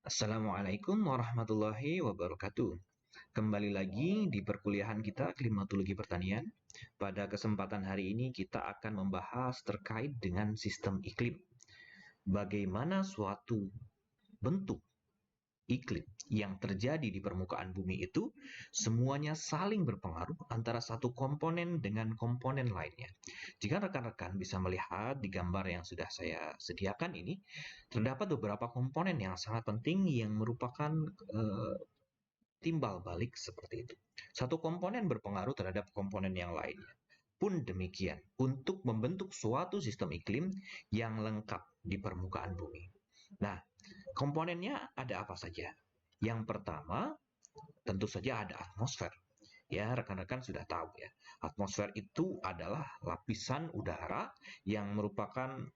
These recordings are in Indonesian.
Assalamualaikum warahmatullahi wabarakatuh. Kembali lagi di perkuliahan kita Klimatologi Pertanian. Pada kesempatan hari ini kita akan membahas terkait dengan sistem iklim. Bagaimana suatu bentuk iklim yang terjadi di permukaan bumi itu semuanya saling berpengaruh antara satu komponen dengan komponen lainnya. Jika rekan-rekan bisa melihat di gambar yang sudah saya sediakan ini, terdapat beberapa komponen yang sangat penting yang merupakan timbal balik seperti itu. Satu komponen berpengaruh terhadap komponen yang lainnya. Pun demikian, untuk membentuk suatu sistem iklim yang lengkap di permukaan bumi. Nah, komponennya ada apa saja? Yang pertama, tentu saja ada atmosfer. Ya, rekan-rekan sudah tahu ya. Atmosfer itu adalah lapisan udara yang merupakan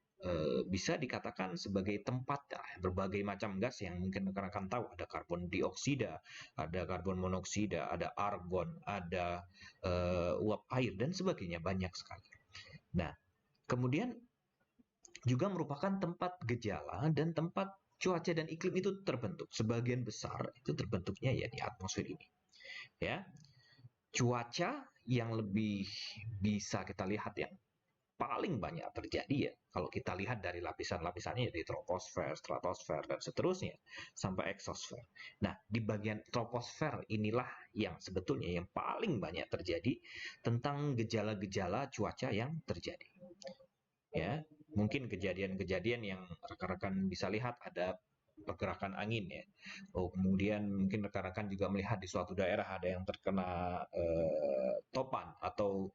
bisa dikatakan sebagai tempat berbagai macam gas yang mungkin rekan-rekan tahu. Ada karbon dioksida, ada karbon monoksida, ada argon, ada uap air dan sebagainya, banyak sekali. Nah, kemudian juga merupakan tempat gejala dan tempat cuaca dan iklim itu terbentuk. Sebagian besar itu terbentuknya ya di atmosfer ini. Ya, cuaca yang lebih bisa kita lihat yang paling banyak terjadi ya kalau kita lihat dari lapisan-lapisannya dari troposfer, stratosfer dan seterusnya sampai eksosfer. Nah, di bagian troposfer inilah yang sebetulnya yang paling banyak terjadi tentang gejala-gejala cuaca yang terjadi. Ya, mungkin kejadian-kejadian yang rekan-rekan bisa lihat ada pergerakan angin ya. Oh, kemudian mungkin rekan-rekan juga melihat di suatu daerah ada yang terkena topan atau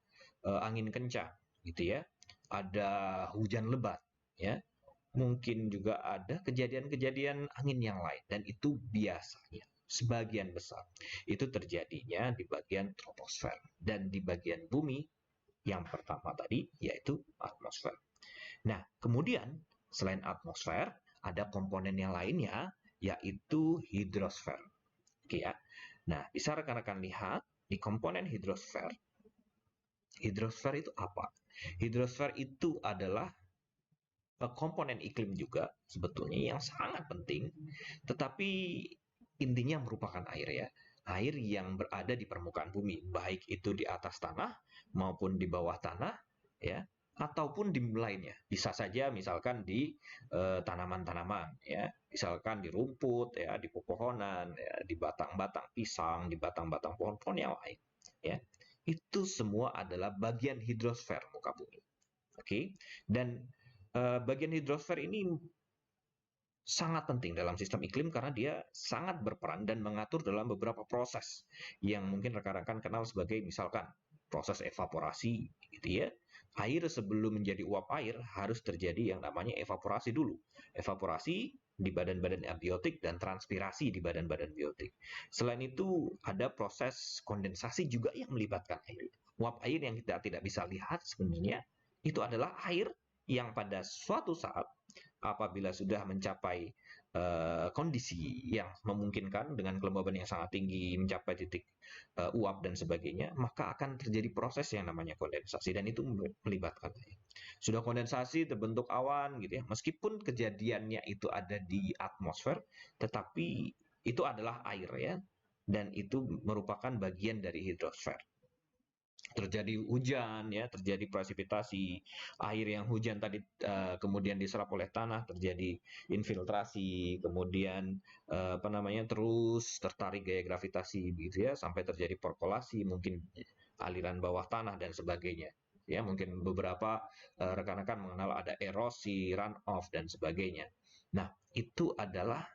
angin kencang gitu ya. Ada hujan lebat ya. Mungkin juga ada kejadian-kejadian angin yang lain dan itu biasanya sebagian besar itu terjadinya di bagian troposfer dan di bagian bumi yang pertama tadi yaitu atmosfer. Nah, kemudian selain atmosfer, ada komponen yang lainnya, yaitu hidrosfer. Oke ya. Nah, bisa rekan-rekan lihat di komponen hidrosfer. Hidrosfer itu apa? Hidrosfer itu adalah komponen iklim juga sebetulnya yang sangat penting, tetapi intinya merupakan air ya. Air yang berada di permukaan bumi, baik itu di atas tanah maupun di bawah tanah, ya, ataupun di lainnya. Bisa saja misalkan di tanaman-tanaman, ya, misalkan di rumput, ya, di pepohonan, ya, di batang-batang pisang, di batang-batang pohon-pohon yang lain, ya. Itu semua adalah bagian hidrosfer muka bumi. Oke, dan bagian hidrosfer ini sangat penting dalam sistem iklim karena dia sangat berperan dan mengatur dalam beberapa proses yang mungkin rekan-rekan kenal sebagai misalkan proses evaporasi gitu ya. Air sebelum menjadi uap air harus terjadi yang namanya evaporasi dulu. Evaporasi di badan-badan abiotik dan transpirasi di badan-badan biotik. Selain itu ada proses kondensasi juga yang melibatkan air. Uap air yang kita tidak bisa lihat sebenarnya itu adalah air yang pada suatu saat apabila sudah mencapai kondisi yang memungkinkan dengan kelembaban yang sangat tinggi, mencapai titik uap dan sebagainya, maka akan terjadi proses yang namanya kondensasi dan itu melibatkan air. Sudah kondensasi terbentuk awan gitu ya, meskipun kejadiannya itu ada di atmosfer, tetapi itu adalah air ya, dan itu merupakan bagian dari hidrosfer. Terjadi hujan ya, terjadi presipitasi, air yang hujan tadi kemudian diserap oleh tanah, terjadi infiltrasi, kemudian apa namanya terus tertarik gaya gravitasi gitu ya sampai terjadi perkolasi, mungkin aliran bawah tanah dan sebagainya. Ya, mungkin beberapa rekan-rekan mengenal ada erosi, runoff dan sebagainya. Nah, itu adalah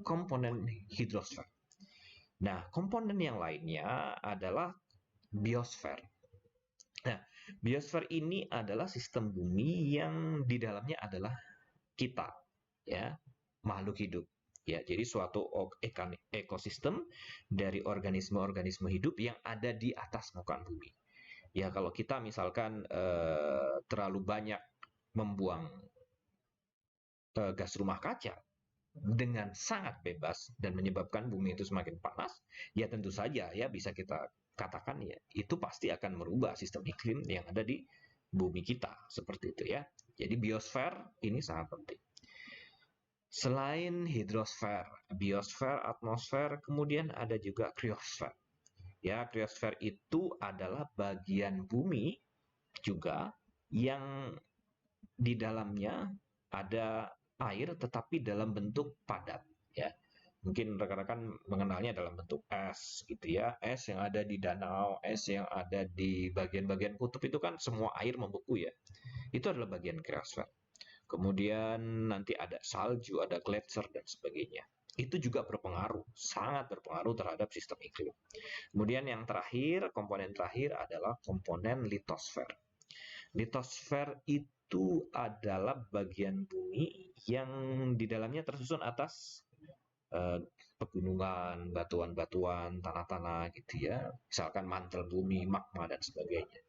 komponen hidrosfer. Nah, komponen yang lainnya adalah biosfer. Nah, biosfer ini adalah sistem bumi yang di dalamnya adalah kita, ya, makhluk hidup. Ya, jadi suatu ekosistem dari organisme-organisme hidup yang ada di atas muka bumi. Ya, kalau kita misalkan terlalu banyak membuang gas rumah kaca dengan sangat bebas dan menyebabkan bumi itu semakin panas, ya tentu saja ya bisa kita katakan ya itu pasti akan merubah sistem iklim yang ada di bumi kita seperti itu ya. Jadi biosfer ini sangat penting. Selain hidrosfer, biosfer, atmosfer, kemudian ada juga kriosfer. Ya, kriosfer itu adalah bagian bumi juga yang di dalamnya ada air tetapi dalam bentuk padat, ya. Mungkin rekan-rekan mengenalnya dalam bentuk es gitu ya. Es yang ada di danau, es yang ada di bagian-bagian kutub itu kan semua air membeku ya. Itu adalah bagian kriosfer. Kemudian nanti ada salju, ada gletser dan sebagainya. Itu juga berpengaruh, sangat berpengaruh terhadap sistem iklim. Kemudian yang terakhir, komponen terakhir adalah komponen litosfer. Litosfer itu adalah bagian bumi yang di dalamnya tersusun atas pegunungan, batuan-batuan, tanah-tanah gitu ya. Misalkan mantel bumi, magma dan sebagainya.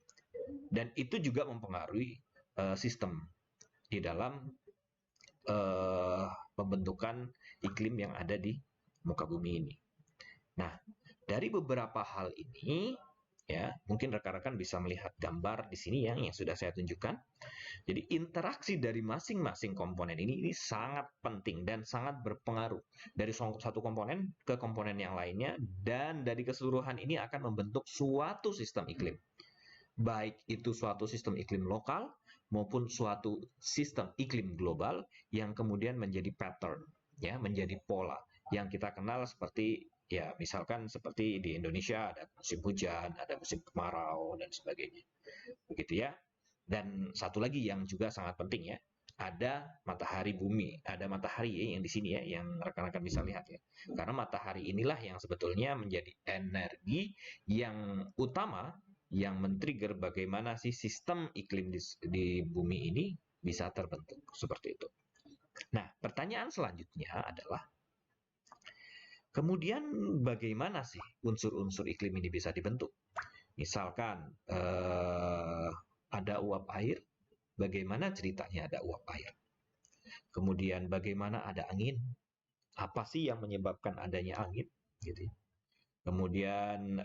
Dan itu juga mempengaruhi sistem di dalam pembentukan iklim yang ada di muka bumi ini. Nah, dari beberapa hal ini, ya mungkin rekan-rekan bisa melihat gambar di sini yang sudah saya tunjukkan. Jadi interaksi dari masing-masing komponen ini sangat penting dan sangat berpengaruh dari satu komponen ke komponen yang lainnya, dan dari keseluruhan ini akan membentuk suatu sistem iklim. Baik itu suatu sistem iklim lokal maupun suatu sistem iklim global yang kemudian menjadi pattern, ya, menjadi pola yang kita kenal seperti, ya misalkan seperti di Indonesia ada musim hujan, ada musim kemarau dan sebagainya. Begitu ya. Dan satu lagi yang juga sangat penting ya, ada matahari bumi, ada matahari ya, yang di sini ya, yang rekan-rekan bisa lihat ya. Karena matahari inilah yang sebetulnya menjadi energi yang utama yang men-trigger bagaimana sih sistem iklim di bumi ini bisa terbentuk seperti itu. Nah, pertanyaan selanjutnya adalah kemudian bagaimana sih unsur-unsur iklim ini bisa dibentuk? Misalkan ada uap air, bagaimana ceritanya ada uap air? Kemudian bagaimana ada angin? Apa sih yang menyebabkan adanya angin? Gitu. Kemudian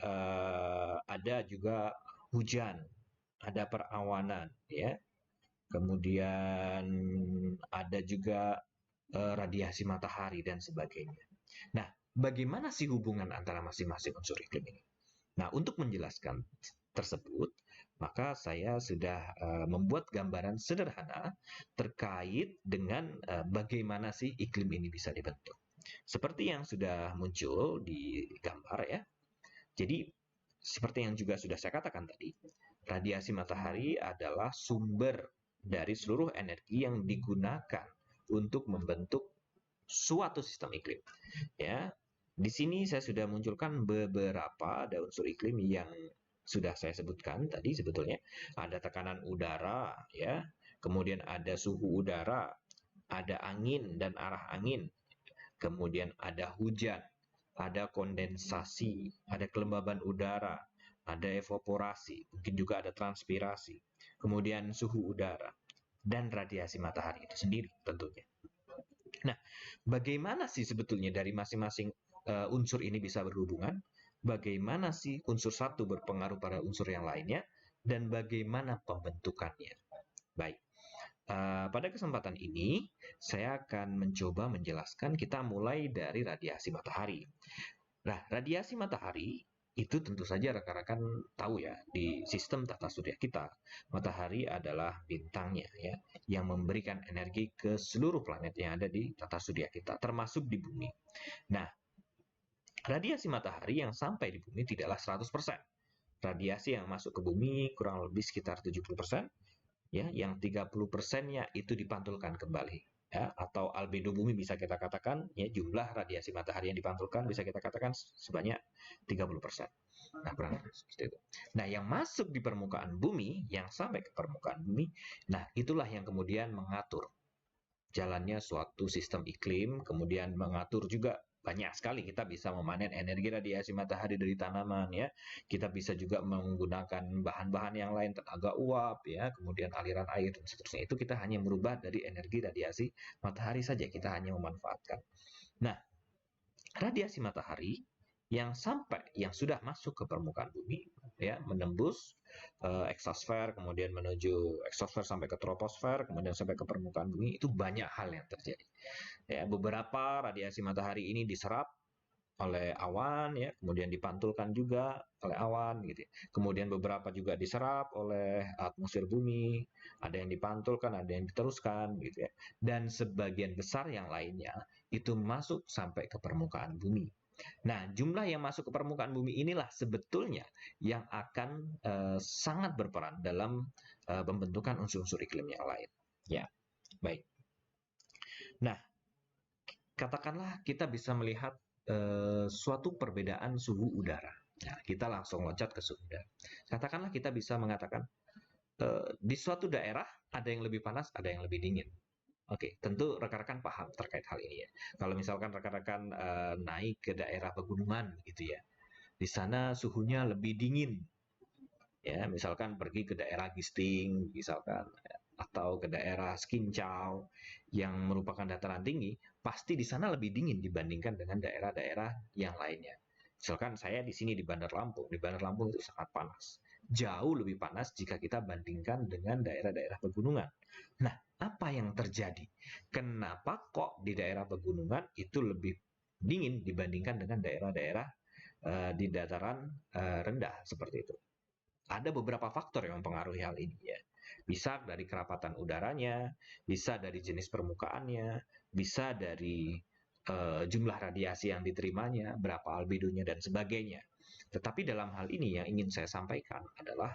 ada juga hujan, ada perawanan, ya. Kemudian ada juga radiasi matahari dan sebagainya. Nah, bagaimana sih hubungan antara masing-masing unsur iklim ini? Nah, untuk menjelaskan tersebut, maka saya sudah membuat gambaran sederhana terkait dengan bagaimana sih iklim ini bisa dibentuk. Seperti yang sudah muncul di gambar ya. Jadi, seperti yang juga sudah saya katakan tadi, radiasi matahari adalah sumber dari seluruh energi yang digunakan untuk membentuk suatu sistem iklim. Ya, di sini saya sudah munculkan beberapa ada unsur iklim yang sudah saya sebutkan tadi sebetulnya. Ada tekanan udara, ya, kemudian ada suhu udara, ada angin dan arah angin, kemudian ada hujan, ada kondensasi, ada kelembaban udara, ada evaporasi, mungkin juga ada transpirasi, kemudian suhu udara, dan radiasi matahari itu sendiri tentunya. Nah, bagaimana sih sebetulnya dari masing-masing unsur ini bisa berhubungan? Bagaimana sih unsur satu berpengaruh pada unsur yang lainnya? Dan bagaimana pembentukannya? Baik, pada kesempatan ini saya akan mencoba menjelaskan, kita mulai dari radiasi matahari. Nah, radiasi matahari itu tentu saja rekan-rekan tahu ya, di sistem tata surya kita, matahari adalah bintangnya ya, yang memberikan energi ke seluruh planet yang ada di tata surya kita, termasuk di bumi. Nah, radiasi matahari yang sampai di bumi tidaklah 100%. Radiasi yang masuk ke bumi kurang lebih sekitar 70%, ya, yang 30%-nya itu dipantulkan kembali. Ya, atau albedo bumi bisa kita katakan, ya, jumlah radiasi matahari yang dipantulkan bisa kita katakan sebanyak 30%. Nah, kurang seperti itu. Nah, yang masuk di permukaan bumi, yang sampai ke permukaan bumi, nah itulah yang kemudian mengatur jalannya suatu sistem iklim, kemudian mengatur juga banyak sekali kita bisa memanen energi radiasi matahari dari tanaman ya. Kita bisa juga menggunakan bahan-bahan yang lain, tenaga uap ya, kemudian aliran air dan seterusnya. Itu kita hanya merubah dari energi radiasi matahari saja, kita hanya memanfaatkan. Nah, radiasi matahari yang sampai yang sudah masuk ke permukaan bumi ya, menembus eksosfer, kemudian menuju eksosfer sampai ke troposfer, kemudian sampai ke permukaan bumi, itu banyak hal yang terjadi. Ya, beberapa radiasi matahari ini diserap oleh awan, ya, kemudian dipantulkan juga oleh awan, gitu. Kemudian beberapa juga diserap oleh atmosfer bumi, ada yang dipantulkan, ada yang diteruskan, gitu ya. Dan sebagian besar yang lainnya itu masuk sampai ke permukaan bumi. Nah, jumlah yang masuk ke permukaan bumi inilah sebetulnya yang akan sangat berperan dalam pembentukan unsur-unsur iklim yang lain. Ya, baik. Nah, katakanlah kita bisa melihat suatu perbedaan suhu udara. Nah, kita langsung loncat ke suhu udara. Katakanlah kita bisa mengatakan di suatu daerah ada yang lebih panas, ada yang lebih dingin. Oke, tentu rekan-rekan paham terkait hal ini ya. Kalau misalkan rekan-rekan naik ke daerah pegunungan gitu ya, di sana suhunya lebih dingin. Ya, misalkan pergi ke daerah Gisting, misalkan atau ke daerah Skincau yang merupakan dataran tinggi, pasti di sana lebih dingin dibandingkan dengan daerah-daerah yang lainnya. Misalkan saya di sini di Bandar Lampung itu sangat panas. Jauh lebih panas jika kita bandingkan dengan daerah-daerah pegunungan. Nah, apa yang terjadi? Kenapa kok di daerah pegunungan itu lebih dingin dibandingkan dengan daerah-daerah di dataran rendah seperti itu? Ada beberapa faktor yang mempengaruhi hal ini ya. Bisa dari kerapatan udaranya, bisa dari jenis permukaannya, bisa dari jumlah radiasi yang diterimanya, berapa albedonya dan sebagainya. Tetapi dalam hal ini yang ingin saya sampaikan adalah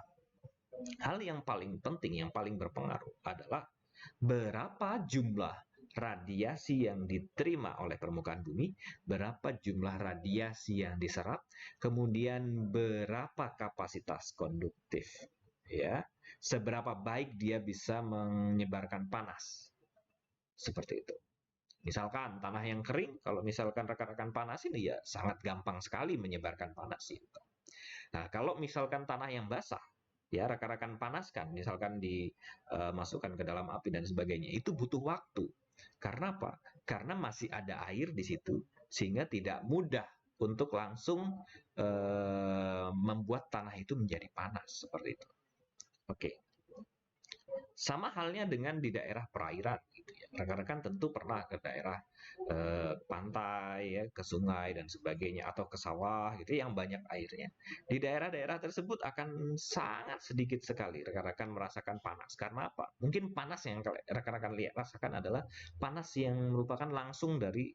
hal yang paling penting, yang paling berpengaruh adalah berapa jumlah radiasi yang diterima oleh permukaan bumi, berapa jumlah radiasi yang diserap, kemudian berapa kapasitas konduktif, ya, seberapa baik dia bisa menyebarkan panas, seperti itu. Misalkan tanah yang kering, kalau misalkan rekan-rekan panas ini ya sangat gampang sekali menyebarkan panas itu. Nah, kalau misalkan tanah yang basah, ya rekan-rekan panaskan, misalkan dimasukkan ke dalam api dan sebagainya, itu butuh waktu. Karena apa? Karena masih ada air di situ, sehingga tidak mudah untuk langsung membuat tanah itu menjadi panas seperti itu. Oke. Sama halnya dengan di daerah perairan, gitu ya. Rekan-rekan tentu pernah ke daerah pantai, ya, ke sungai dan sebagainya, atau ke sawah, gitu yang banyak airnya. Di daerah-daerah tersebut akan sangat sedikit sekali rekan-rekan merasakan panas. Karena apa? Mungkin panas yang rekan-rekan lihat rasakan adalah panas yang merupakan langsung dari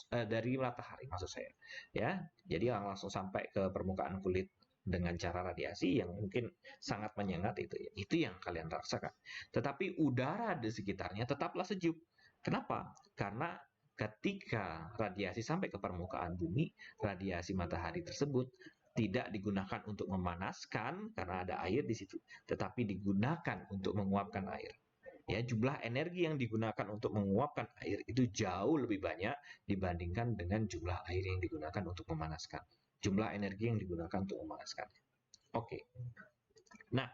dari matahari maksud saya, ya. Jadi langsung sampai ke permukaan kulit dengan cara radiasi yang mungkin sangat menyengat itu ya. Itu yang kalian rasakan. Tetapi udara di sekitarnya tetaplah sejuk. Kenapa? Karena ketika radiasi sampai ke permukaan bumi, radiasi matahari tersebut tidak digunakan untuk memanaskan karena ada air di situ, tetapi digunakan untuk menguapkan air. Ya, jumlah energi yang digunakan untuk menguapkan air itu jauh lebih banyak dibandingkan dengan jumlah air yang digunakan untuk memanaskan. Jumlah energi yang digunakan untuk memanaskan. Oke. Nah,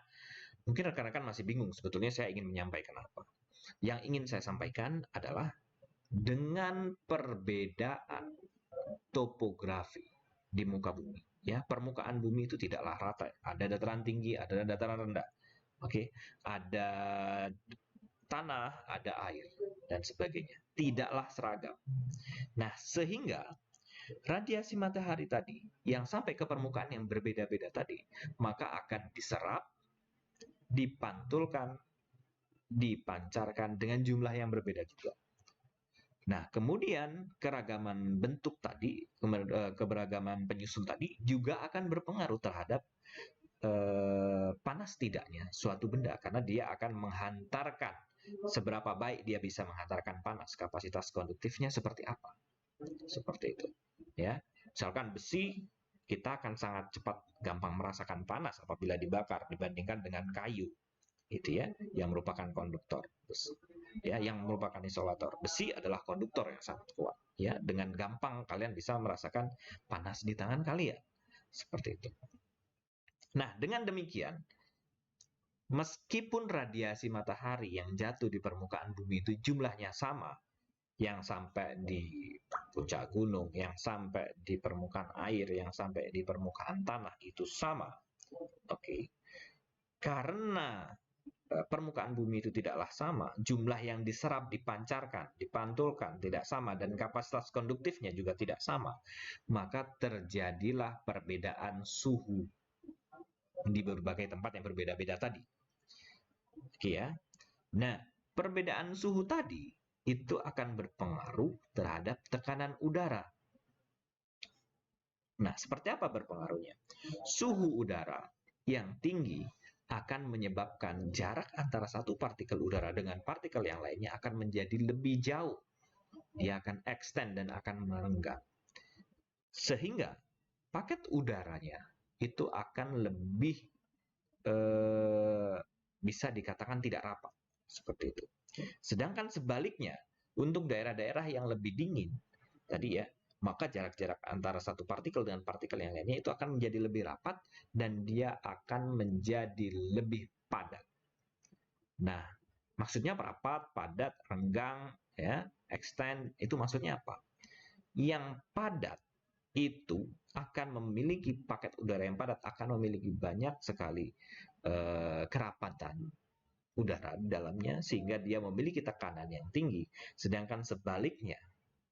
mungkin rekan-rekan masih bingung sebetulnya saya ingin menyampaikan apa. Yang ingin saya sampaikan adalah dengan perbedaan topografi di muka bumi. Ya, permukaan bumi itu tidaklah rata. Ada dataran tinggi, ada dataran rendah. Oke, ada tanah, ada air dan sebagainya. Tidaklah seragam. Nah, sehingga radiasi matahari tadi yang sampai ke permukaan yang berbeda-beda tadi, maka akan diserap, dipantulkan, dipancarkan dengan jumlah yang berbeda juga. Nah, kemudian keragaman bentuk tadi, keberagaman penyusun tadi juga akan berpengaruh terhadap panas tidaknya suatu benda karena dia akan menghantarkan seberapa baik dia bisa menghantarkan panas, kapasitas konduktifnya seperti apa. Seperti itu. Ya, misalkan besi kita akan sangat cepat gampang merasakan panas apabila dibakar dibandingkan dengan kayu itu ya yang merupakan konduktor ya yang merupakan isolator. Besi adalah konduktor yang sangat kuat ya, dengan gampang kalian bisa merasakan panas di tangan kalian seperti itu. Nah, dengan demikian meskipun radiasi matahari yang jatuh di permukaan bumi itu jumlahnya sama, yang sampai di puncak gunung, yang sampai di permukaan air, yang sampai di permukaan tanah itu sama. Oke. Karena permukaan bumi itu tidaklah sama, jumlah yang diserap, dipancarkan, dipantulkan tidak sama, dan kapasitas konduktifnya juga tidak sama, maka terjadilah perbedaan suhu di berbagai tempat yang berbeda-beda tadi. Oke ya. Nah, perbedaan suhu tadi itu akan berpengaruh terhadap tekanan udara. Nah, seperti apa berpengaruhnya? Suhu udara yang tinggi akan menyebabkan jarak antara satu partikel udara dengan partikel yang lainnya akan menjadi lebih jauh. Dia akan extend dan akan merenggang. Sehingga paket udaranya itu akan lebih bisa dikatakan tidak rapat. Seperti itu. Sedangkan sebaliknya, untuk daerah-daerah yang lebih dingin, tadi ya, maka jarak-jarak antara satu partikel dengan partikel yang lainnya itu akan menjadi lebih rapat dan dia akan menjadi lebih padat. Nah, maksudnya rapat, padat, renggang, ya, extend, itu maksudnya apa? Yang padat itu akan memiliki paket udara yang padat akan memiliki banyak sekali kerapatan udara di dalamnya sehingga dia memiliki tekanan yang tinggi. Sedangkan sebaliknya,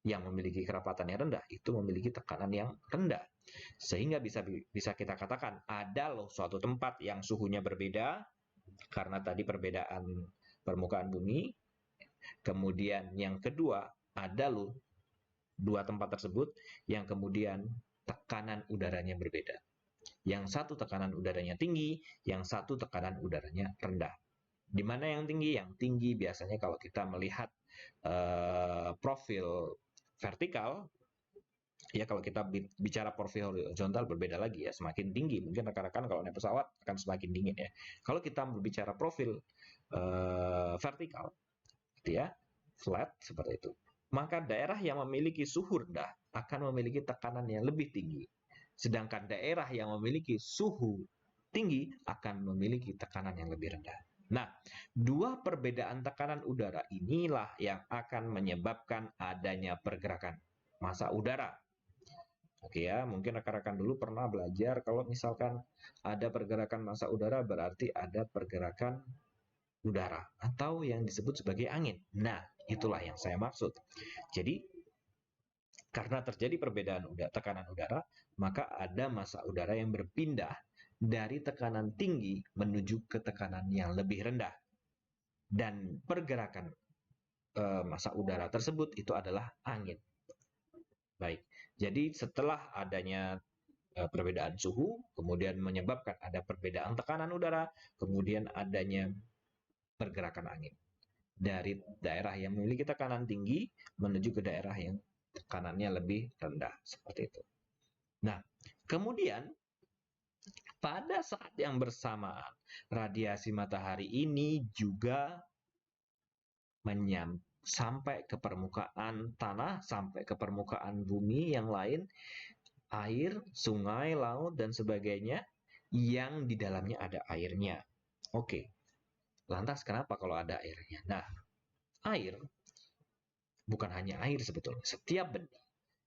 yang memiliki kerapatan yang rendah itu memiliki tekanan yang rendah. Sehingga bisa kita katakan ada loh suatu tempat yang suhunya berbeda karena tadi perbedaan permukaan bumi. Kemudian yang kedua, ada loh dua tempat tersebut yang kemudian tekanan udaranya berbeda. Yang satu tekanan udaranya tinggi, yang satu tekanan udaranya rendah. Di mana yang tinggi? Yang tinggi biasanya kalau kita melihat profil vertikal, ya kalau kita bicara profil horizontal berbeda lagi ya, semakin tinggi. Mungkin rekan-rekan kalau naik pesawat akan semakin dingin ya. Kalau kita berbicara profil vertikal, gitu ya, flat seperti itu, maka daerah yang memiliki suhu rendah akan memiliki tekanan yang lebih tinggi. Sedangkan daerah yang memiliki suhu tinggi akan memiliki tekanan yang lebih rendah. Nah, dua perbedaan tekanan udara inilah yang akan menyebabkan adanya pergerakan massa udara. Oke ya, mungkin rekan-rekan dulu pernah belajar kalau misalkan ada pergerakan massa udara berarti ada pergerakan udara atau yang disebut sebagai angin. Nah, itulah yang saya maksud. Jadi, karena terjadi perbedaan tekanan udara, maka ada massa udara yang berpindah dari tekanan tinggi menuju ke tekanan yang lebih rendah. Dan pergerakan massa udara tersebut itu adalah angin. Baik, jadi setelah adanya perbedaan suhu, kemudian menyebabkan ada perbedaan tekanan udara, kemudian adanya pergerakan angin. Dari daerah yang memiliki tekanan tinggi menuju ke daerah yang tekanannya lebih rendah, seperti itu. Nah, kemudian pada saat yang bersamaan, radiasi matahari ini juga sampai ke permukaan tanah, sampai ke permukaan bumi yang lain, air, sungai, laut, dan sebagainya, yang di dalamnya ada airnya. Oke, lantas kenapa kalau ada airnya? Nah, air bukan hanya air sebetulnya. Setiap benda,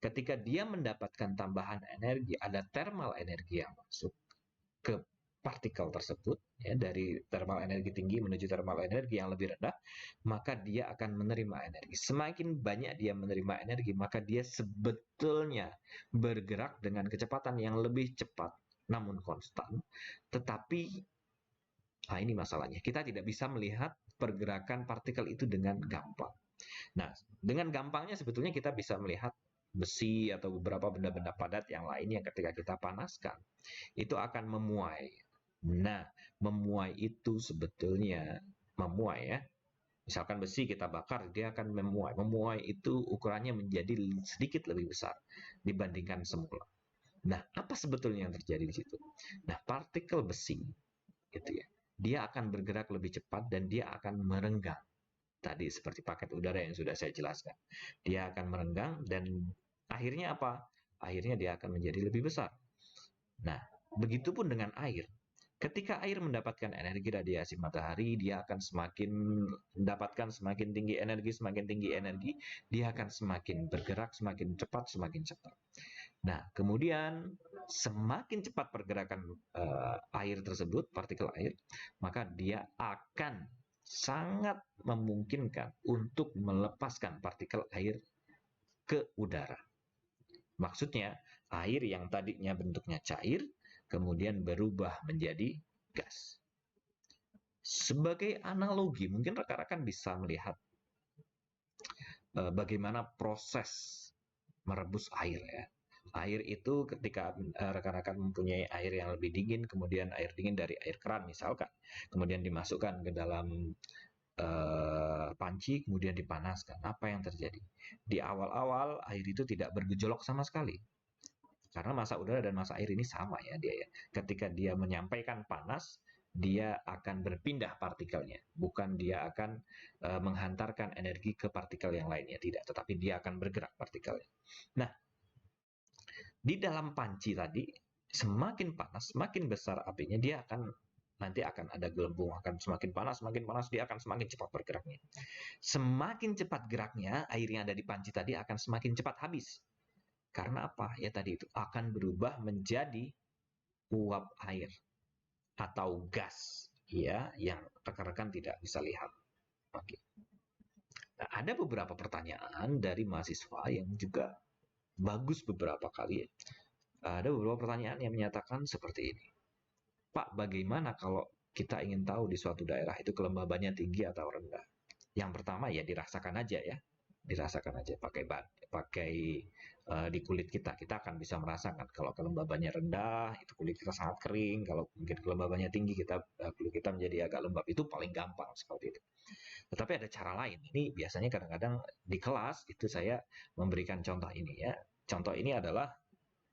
ketika dia mendapatkan tambahan energi, ada thermal energi yang masuk ke partikel tersebut, ya, dari thermal energi tinggi menuju thermal energi yang lebih rendah, maka dia akan menerima energi. Semakin banyak dia menerima energi, maka dia sebetulnya bergerak dengan kecepatan yang lebih cepat, namun konstan. Tetapi, nah ini masalahnya, kita tidak bisa melihat pergerakan partikel itu dengan gampang. Nah, dengan gampangnya sebetulnya kita bisa melihat besi atau beberapa benda-benda padat yang lain yang ketika kita panaskan, itu akan memuai. Nah, memuai itu sebetulnya memuai ya. Misalkan besi kita bakar, dia akan memuai. Memuai itu ukurannya menjadi sedikit lebih besar dibandingkan semula. Nah, apa sebetulnya yang terjadi di situ? Nah, partikel besi, gitu ya, dia akan bergerak lebih cepat dan dia akan merenggang. Tadi seperti paket udara yang sudah saya jelaskan. Dia akan merenggang dan akhirnya apa? Akhirnya dia akan menjadi lebih besar. Nah, begitupun dengan air. Ketika air mendapatkan energi radiasi matahari, dia akan semakin mendapatkan semakin tinggi energi, dia akan semakin bergerak, semakin cepat, semakin cepat. Nah, kemudian semakin cepat pergerakan air tersebut, partikel air, maka dia akan sangat memungkinkan untuk melepaskan partikel air ke udara. Maksudnya, air yang tadinya bentuknya cair, kemudian berubah menjadi gas. Sebagai analogi, mungkin rekan-rekan bisa melihat bagaimana proses merebus air ya. Air itu ketika rekan-rekan mempunyai air yang lebih dingin, kemudian air dingin dari air keran misalkan, kemudian dimasukkan ke dalam panci, kemudian dipanaskan. Apa yang terjadi? Di awal-awal air itu tidak bergejolak sama sekali. Karena massa udara dan massa air ini sama ya dia ya. Ketika dia menyampaikan panas, dia akan berpindah partikelnya, bukan dia akan menghantarkan energi ke partikel yang lainnya, tidak, tetapi dia akan bergerak partikelnya. Nah, di dalam panci tadi, semakin panas, semakin besar apinya, dia akan nanti akan ada gelembung, akan semakin panas, dia akan semakin cepat bergeraknya. Semakin cepat geraknya, air yang ada di panci tadi akan semakin cepat habis. Karena apa? Ya tadi itu akan berubah menjadi uap air atau gas, ya, yang rekan-rekan tidak bisa lihat. Oke. Nah, ada beberapa pertanyaan dari mahasiswa yang juga bagus beberapa kali. Ada beberapa pertanyaan yang menyatakan seperti ini. Pak, bagaimana kalau kita ingin tahu di suatu daerah itu kelembabannya tinggi atau rendah? Yang pertama ya dirasakan aja ya, dirasakan aja pakai di kulit kita akan bisa merasakan kalau kelembabannya rendah itu kulit kita sangat kering, kalau mungkin kelembabannya tinggi kulit kita menjadi agak lembab, itu paling gampang seperti itu. Tetapi ada cara lain, ini biasanya kadang-kadang di kelas itu saya memberikan contoh ini ya. Contoh ini adalah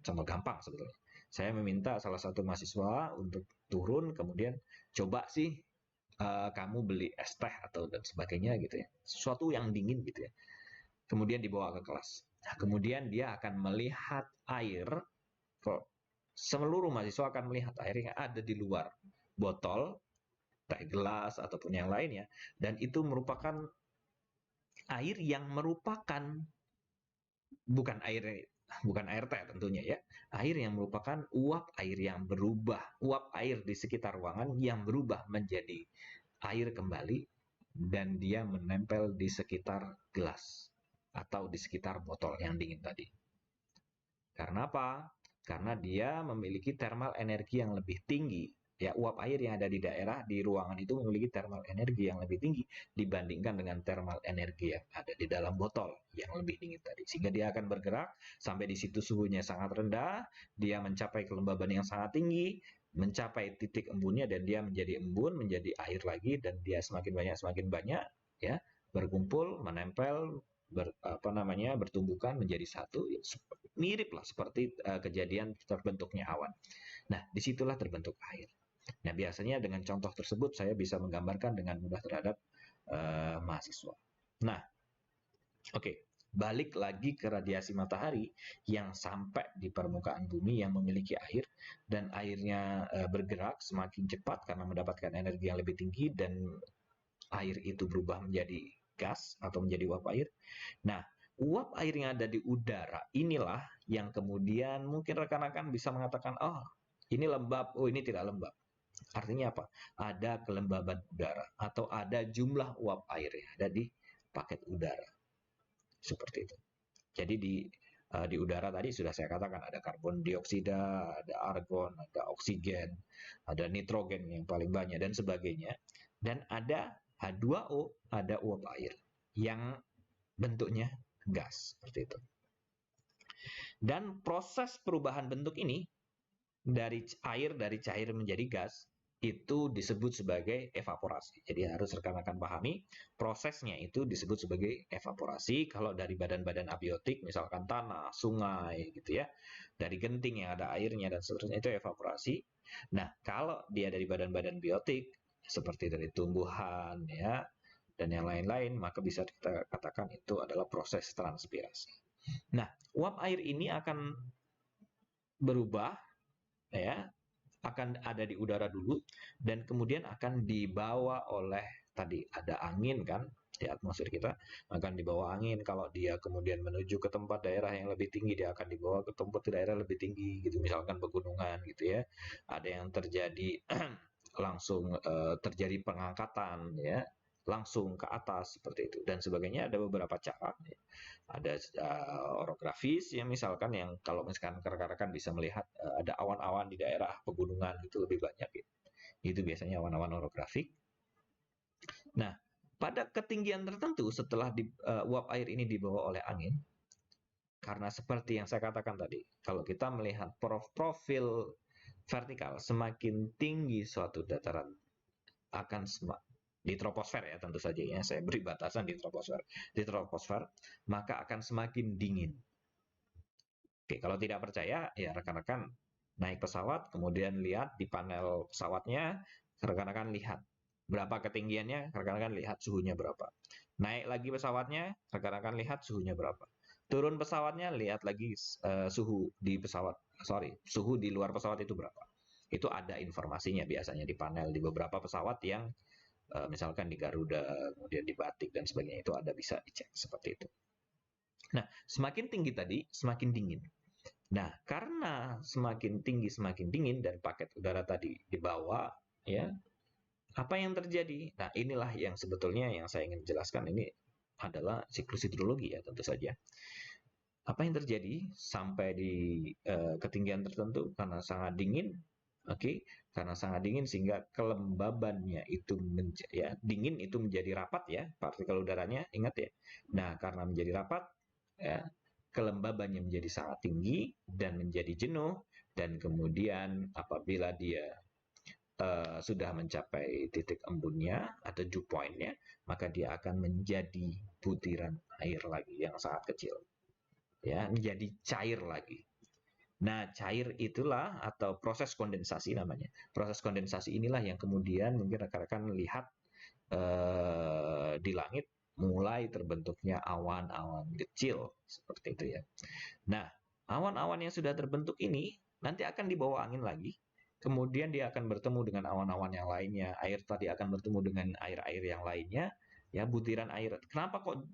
contoh gampang sebetulnya. Saya meminta salah satu mahasiswa untuk turun, kemudian coba sih kamu beli es teh atau dan sebagainya gitu ya, sesuatu yang dingin gitu ya, kemudian dibawa ke kelas. Nah, kemudian dia akan melihat air, kok seluruh mahasiswa akan melihat air yang ada di luar botol, teh gelas ataupun yang lainnya, dan itu merupakan air yang merupakan bukan air bukan air teh tentunya ya, air yang merupakan uap air yang berubah, uap air di sekitar ruangan yang berubah menjadi air kembali, dan dia menempel di sekitar gelas atau di sekitar botol yang dingin tadi. Karena apa? Karena dia memiliki thermal energi yang lebih tinggi. Ya, uap air yang ada di daerah di ruangan itu memiliki thermal energi yang lebih tinggi dibandingkan dengan thermal energi yang ada di dalam botol yang lebih dingin tadi. Sehingga dia akan bergerak sampai di situ suhunya sangat rendah, dia mencapai kelembaban yang sangat tinggi, mencapai titik embunnya, dan dia menjadi embun, menjadi air lagi, dan dia semakin banyak ya, berkumpul, menempel, bertumbukan menjadi satu, mirip lah seperti kejadian terbentuknya awan. Nah, disitulah terbentuk air. Nah, biasanya dengan contoh tersebut saya bisa menggambarkan dengan mudah terhadap mahasiswa. Nah, oke, balik lagi ke radiasi matahari yang sampai di permukaan bumi yang memiliki air, dan airnya bergerak semakin cepat karena mendapatkan energi yang lebih tinggi, dan air itu berubah menjadi gas atau menjadi uap air. Nah, uap air yang ada di udara inilah yang kemudian mungkin rekan-rekan bisa mengatakan, oh ini lembab, oh ini tidak lembab. Artinya apa? Ada kelembaban udara atau ada jumlah uap air yang ada di paket udara. Seperti itu. Jadi di udara tadi sudah saya katakan ada karbon dioksida, ada argon, ada oksigen, ada nitrogen yang paling banyak dan sebagainya. Dan ada H2O, ada uap air yang bentuknya gas seperti itu. Dan proses perubahan bentuk ini dari air dari cair menjadi gas itu disebut sebagai evaporasi. Jadi harus rekan-rekan pahami prosesnya itu disebut sebagai evaporasi. Kalau dari badan-badan abiotik misalkan tanah, sungai gitu ya, dari genting yang ada airnya dan seterusnya, itu evaporasi. Nah, kalau dia dari badan-badan biotik seperti dari tumbuhan ya dan yang lain-lain, maka bisa kita katakan itu adalah proses transpirasi. Nah, uap air ini akan berubah ya, akan ada di udara dulu dan kemudian akan dibawa oleh tadi ada angin kan di atmosfer kita, akan dibawa angin. Kalau dia kemudian menuju ke tempat daerah yang lebih tinggi, dia akan dibawa ke tempat daerah lebih tinggi gitu, misalkan pegunungan gitu ya. Ada yang terjadi langsung terjadi pengangkatan ya, langsung ke atas seperti itu dan sebagainya. Ada beberapa cara ya. Ada orografis ya, misalkan yang kalau misalkan rekan-rekan bisa melihat ada awan-awan di daerah pegunungan itu lebih banyak gitu. Itu biasanya awan-awan orografik. Nah, pada ketinggian tertentu setelah uap air ini dibawa oleh angin, karena seperti yang saya katakan tadi, kalau kita melihat profil vertikal, semakin tinggi suatu dataran akan di troposfer ya tentu saja ya, saya beri batasan di troposfer, maka akan semakin dingin. Oke, kalau tidak percaya ya rekan-rekan naik pesawat, kemudian lihat di panel pesawatnya, rekan-rekan lihat berapa ketinggiannya, rekan-rekan lihat suhunya berapa. Naik lagi pesawatnya, rekan-rekan lihat suhunya berapa. Turun pesawatnya, lihat lagi suhu di pesawat, suhu di luar pesawat itu berapa. Itu ada informasinya biasanya di panel di beberapa pesawat yang misalkan di Garuda, kemudian di Batik dan sebagainya, itu ada bisa dicek seperti itu. Nah, semakin tinggi tadi, semakin dingin. Nah, karena semakin tinggi semakin dingin dan paket udara tadi dibawa, ya, apa yang terjadi? Nah, inilah yang sebetulnya yang saya ingin jelaskan ini adalah siklus hidrologi ya tentu saja. Apa yang terjadi sampai di ketinggian tertentu karena sangat dingin, oke, karena sangat dingin sehingga kelembabannya itu ya, dingin itu menjadi rapat ya, partikel udaranya, ingat ya. Nah, karena menjadi rapat ya, kelembabannya menjadi sangat tinggi dan menjadi jenuh, dan kemudian apabila dia sudah mencapai titik embunnya atau dew point-nya, maka dia akan menjadi butiran air lagi yang sangat kecil. Ya, menjadi cair lagi. Nah, cair itulah atau proses kondensasi namanya. Proses kondensasi inilah yang kemudian mungkin rekan-rekan lihat di langit mulai terbentuknya awan-awan kecil seperti itu ya. Nah, awan-awan yang sudah terbentuk ini nanti akan dibawa angin lagi. Kemudian dia akan bertemu dengan awan-awan yang lainnya. Air tadi akan bertemu dengan air-air yang lainnya. Ya, butiran air. Kenapa kok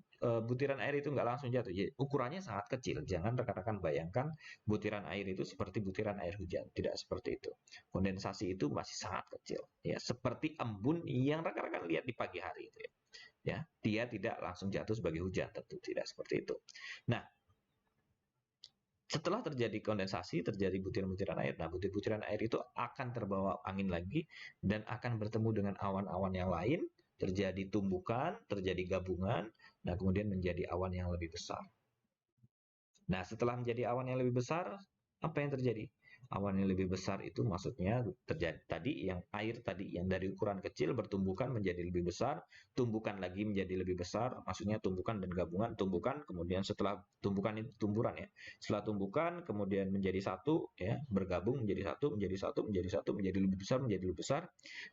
butiran air itu nggak langsung jatuh? Ya, ukurannya sangat kecil. Jangan rekan-rekan bayangkan butiran air itu seperti butiran air hujan. Tidak seperti itu. Kondensasi itu masih sangat kecil. Ya, seperti embun yang rekan-rekan lihat di pagi hari itu ya. Ya, dia tidak langsung jatuh sebagai hujan, tentu tidak seperti itu. Nah, setelah terjadi kondensasi, terjadi butiran-butiran air. Nah, butiran-butiran air itu akan terbawa angin lagi dan akan bertemu dengan awan-awan yang lain, terjadi tumbukan, terjadi gabungan, nah kemudian menjadi awan yang lebih besar. Nah, setelah menjadi awan yang lebih besar, apa yang terjadi? Awan yang lebih besar itu maksudnya terjadi tadi yang air tadi yang dari ukuran kecil bertumbukan menjadi lebih besar, tumbukan lagi menjadi lebih besar, maksudnya tumbukan dan gabungan, tumbukan kemudian setelah tumbukan itu tumburan ya. Setelah tumbukan kemudian menjadi satu ya, bergabung menjadi satu, menjadi satu, menjadi satu, menjadi lebih besar, menjadi lebih besar.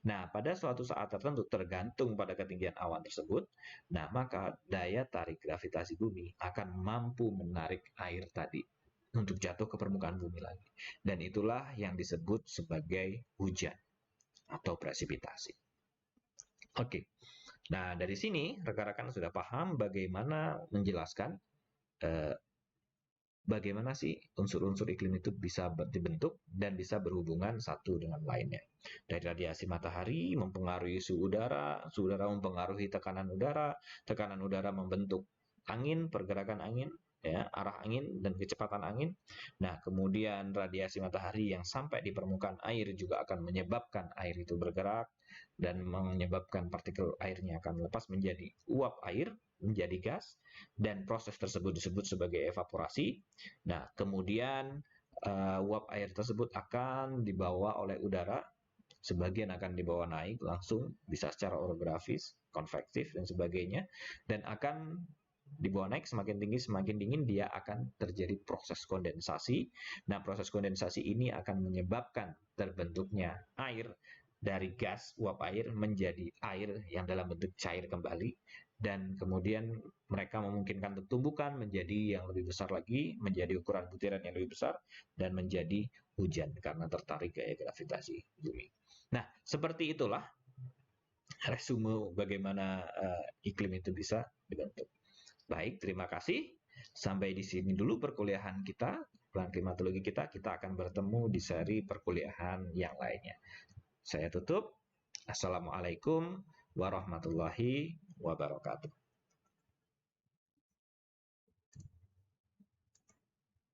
Nah, pada suatu saat tertentu tergantung pada ketinggian awan tersebut, nah maka daya tarik gravitasi bumi akan mampu menarik air tadi untuk jatuh ke permukaan bumi lagi. Dan itulah yang disebut sebagai hujan atau presipitasi. Oke, nah dari sini rekan-rekan sudah paham bagaimana menjelaskan bagaimana sih unsur-unsur iklim itu bisa dibentuk dan bisa berhubungan satu dengan lainnya. Dari radiasi matahari mempengaruhi suhu udara mempengaruhi tekanan udara membentuk angin, pergerakan angin, ya, arah angin dan kecepatan angin. Nah, kemudian radiasi matahari yang sampai di permukaan air juga akan menyebabkan air itu bergerak dan menyebabkan partikel airnya akan lepas menjadi uap air, menjadi gas, dan proses tersebut disebut sebagai evaporasi. Nah, kemudian uap air tersebut akan dibawa oleh udara, sebagian akan dibawa naik langsung, bisa secara orografis, konvektif, dan sebagainya, dan akan dibawa naik semakin tinggi, semakin dingin, dia akan terjadi proses kondensasi. Nah, proses kondensasi ini akan menyebabkan terbentuknya air dari gas uap air menjadi air yang dalam bentuk cair kembali, dan kemudian mereka memungkinkan tumbukan menjadi yang lebih besar lagi, menjadi ukuran butiran yang lebih besar, dan menjadi hujan karena tertarik gaya gravitasi bumi. Nah, seperti itulah resume bagaimana iklim itu bisa dibentuk. Baik, terima kasih. Sampai di sini dulu perkuliahan kita, perkuliahan klimatologi kita. Kita akan bertemu di seri perkuliahan yang lainnya. Saya tutup. Assalamualaikum warahmatullahi wabarakatuh.